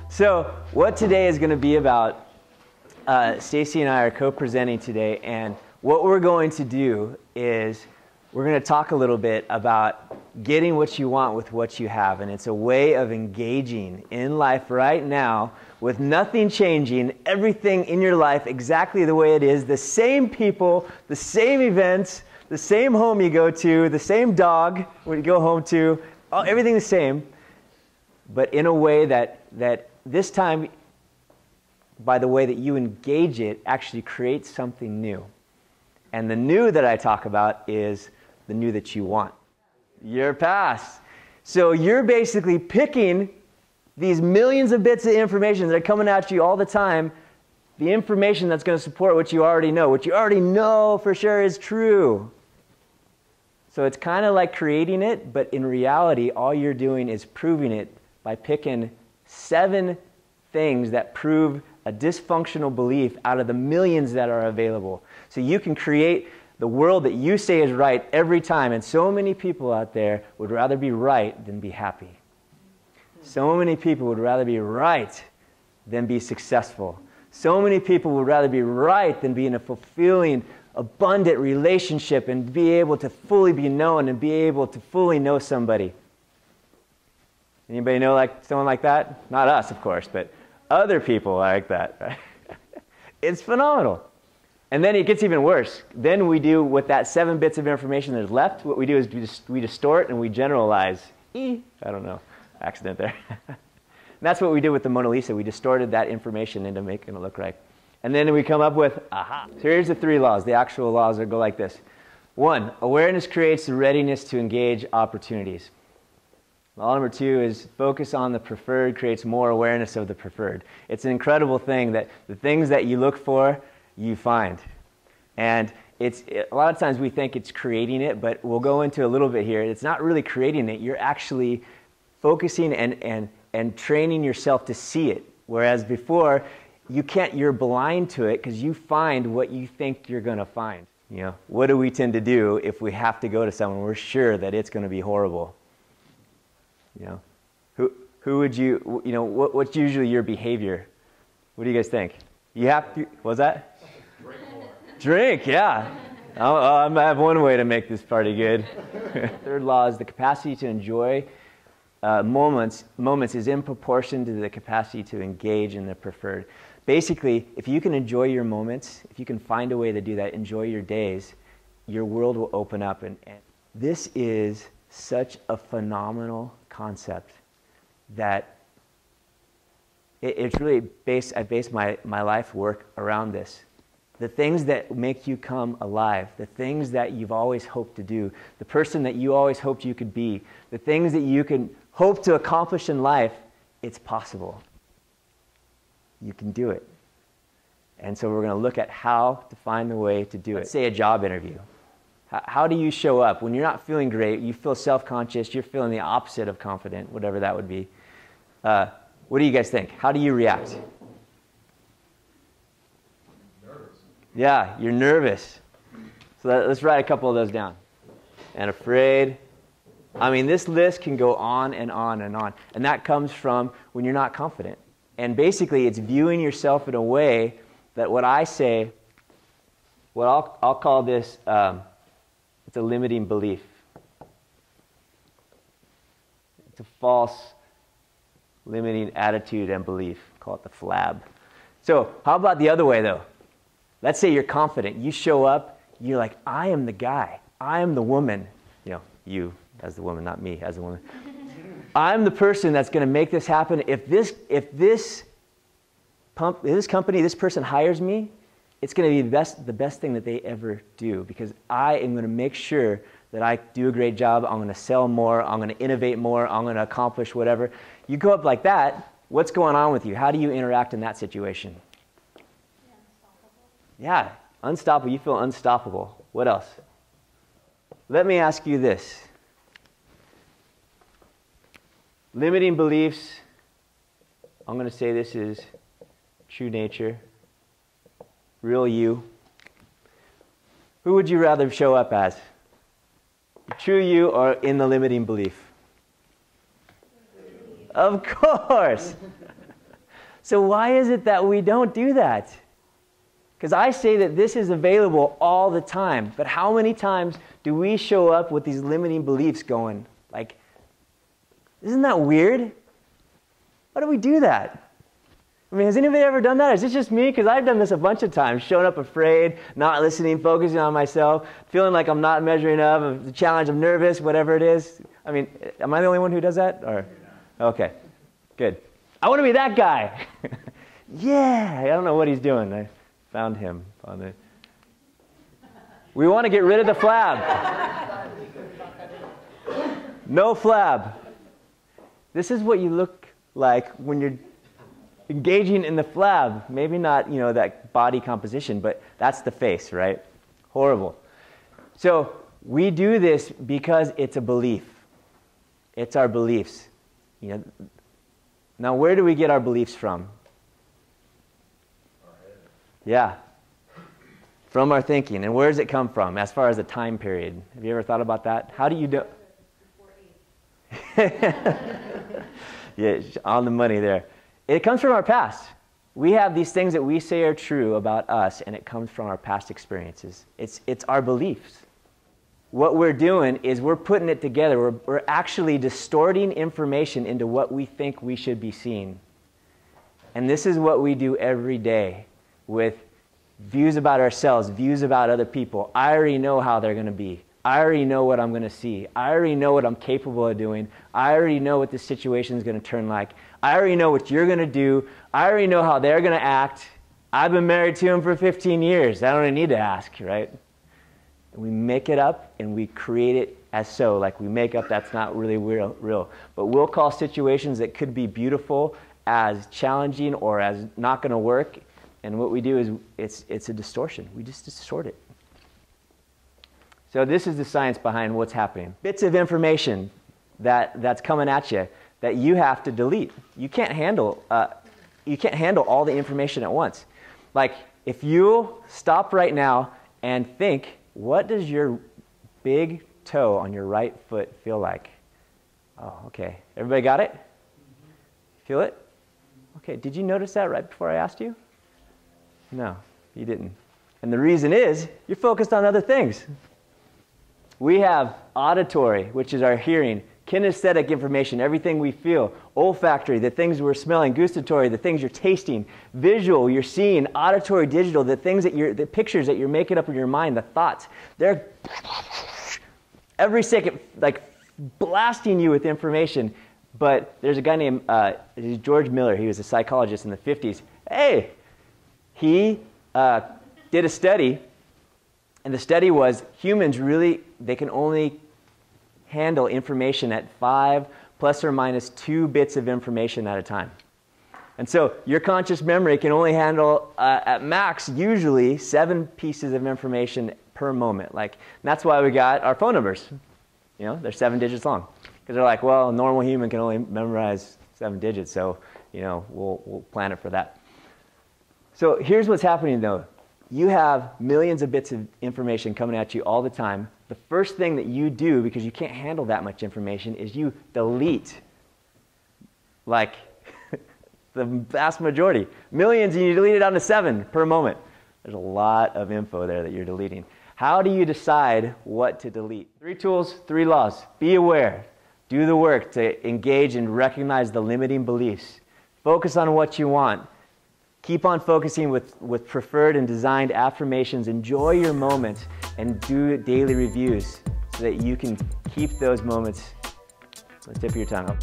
So what today is going to be about, Stacy and I are co-presenting today, and what we're going to do is we're going to talk a little bit about getting what you want with what you have, and it's a way of engaging in life right now with nothing changing, everything in your life exactly the way it is, the same people, the same events, the same home you go to, the same dog when you go home to, everything the same, but in a way that this time, by the way that you engage it, actually creates something new. And the new that I talk about is the new that you want. Your past. So you're basically picking these millions of bits of information that are coming at you all the time, the information that's going to support what you already know for sure is true. So it's kind of like creating it, but in reality, all you're doing is proving it by picking 7 things that prove a dysfunctional belief out of the millions that are available. So you can create the world that you say is right every time, and so many people out there would rather be right than be happy. So many people would rather be right than be successful. So many people would rather be right than be in a fulfilling, abundant relationship and be able to fully be known and be able to fully know somebody. Anybody know someone like that? Not us, of course, but other people like that. Right? It's phenomenal. And then it gets even worse. Then we do, with that 7 bits of information that's left, what we do is we distort and we generalize. I don't know, accident there. And that's what we did with the Mona Lisa. We distorted that information into making it look right. And then we come up with, aha. So here's the 3 laws. The actual laws go like this. 1, awareness creates the readiness to engage opportunities. Law number 2 is focus on the preferred creates more awareness of the preferred. It's an incredible thing that the things that you look for, you find. And a lot of times we think it's creating it, but we'll go into a little bit here. It's not really creating it. You're actually focusing and training yourself to see it. Whereas before, you're blind to it because you find what you think you're going to find. You know, what do we tend to do if we have to go to someone we're sure that it's going to be horrible? You know, who would you know, what's usually your behavior? What do you guys think? You have to, what's that? Drink more. Drink, yeah. I have one way to make this party good. 3rd law is the capacity to enjoy moments is in proportion to the capacity to engage in the preferred. Basically, if you can enjoy your moments, if you can find a way to do that, enjoy your days, your world will open up. And this is such a phenomenal concept that it's really I base my life work around this. The things that make you come alive, the things that you've always hoped to do, the person that you always hoped you could be, the things that you can hope to accomplish in life, it's possible. You can do it. And so we're going to look at how to find the way to do it. Let's say a job interview. How do you show up? When you're not feeling great, you feel self-conscious, you're feeling the opposite of confident, whatever that would be. What do you guys think? How do you react? Nervous. Yeah, you're nervous. So let's write a couple of those down. And afraid. I mean, this list can go on and on and on. And that comes from when you're not confident. And basically, it's viewing yourself in a way that what I say, what I'll call this, it's a limiting belief. It's a false limiting attitude and belief. Call it the Flab. So how about the other way, though? Let's say you're confident. You show up, you're like, I am the guy. I am the woman. You know, you as the woman, not me as the woman. I'm the person that's going to make this happen. If this company, this person hires me, it's going to be the best thing that they ever do, because I am going to make sure that I do a great job. I'm going to sell more. I'm going to innovate more. I'm going to accomplish whatever. You go up like that, what's going on with you? How do you interact in that situation? Yeah, unstoppable. You feel unstoppable. What else? Let me ask you this. Limiting beliefs, I'm going to say this is true nature, real you. Who would you rather show up as? True you or in the limiting belief? Of course. So why is it that we don't do that? Because I say that this is available all the time, but how many times do we show up with these limiting beliefs going, like, isn't that weird? Why do we do that? I mean, has anybody ever done that? Is this just me? Because I've done this a bunch of times, showing up afraid, not listening, focusing on myself, feeling like I'm not measuring up, the challenge, I'm nervous, whatever it is. I mean, am I the only one who does that? Or, okay, good. I want to be that guy. Yeah, I don't know what he's doing. I found him on the... We want to get rid of the flab. No flab. This is what you look like when you're engaging in the flab. Maybe not, you know, that body composition, but that's the face, right? Horrible. So we do this because it's a belief. It's our beliefs. You know, now where do we get our beliefs from? Yeah. From our thinking. And where does it come from as far as the time period? Have you ever thought about that? How do you do? Yeah, on the money there. It comes from our past. We have these things that we say are true about us, and it comes from our past experiences. It's our beliefs. What we're doing is we're putting it together. We're actually distorting information into what we think we should be seeing. And this is what we do every day with views about ourselves, views about other people. I already know how they're going to be. I already know what I'm going to see. I already know what I'm capable of doing. I already know what this situation is going to turn like. I already know what you're going to do. I already know how they're going to act. I've been married to him for 15 years. I don't even need to ask, right? And we make it up and we create it as so. Like we make up that's not really real. But we'll call situations that could be beautiful as challenging or as not going to work. And what we do is it's a distortion. We just distort it. So this is the science behind what's happening. Bits of information that's coming at you that you have to delete. You can't handle all the information at once. Like if you stop right now and think, what does your big toe on your right foot feel like? Oh, okay. Everybody got it? Feel it? Okay. Did you notice that right before I asked you? No, you didn't. And the reason is you're focused on other things. We have auditory, which is our hearing, kinesthetic information, everything we feel, olfactory, the things we're smelling, gustatory, the things you're tasting, visual, you're seeing, auditory, digital, the things that the pictures that you're making up in your mind, the thoughts. They're every second like blasting you with information. But there's a guy named George Miller. He was a psychologist in the 50s. Hey, he did a study. And the study was humans really, they can only handle information at 5 plus or minus 2 bits of information at a time. And so your conscious memory can only handle at max usually 7 pieces of information per moment. Like, and that's why we got our phone numbers. You know, they're 7 digits long. Because they're like, well, a normal human can only memorize 7 digits, so you know, we'll plan it for that. So here's what's happening though. You have millions of bits of information coming at you all the time. The first thing that you do, because you can't handle that much information, is you delete, like, the vast majority. Millions, and you delete it down to 7 per moment. There's a lot of info there that you're deleting. How do you decide what to delete? 3 tools, 3 laws. Be aware. Do the work to engage and recognize the limiting beliefs. Focus on what you want. Keep on focusing with preferred and designed affirmations. Enjoy your moments and do daily reviews so that you can keep those moments on the tip of your tongue.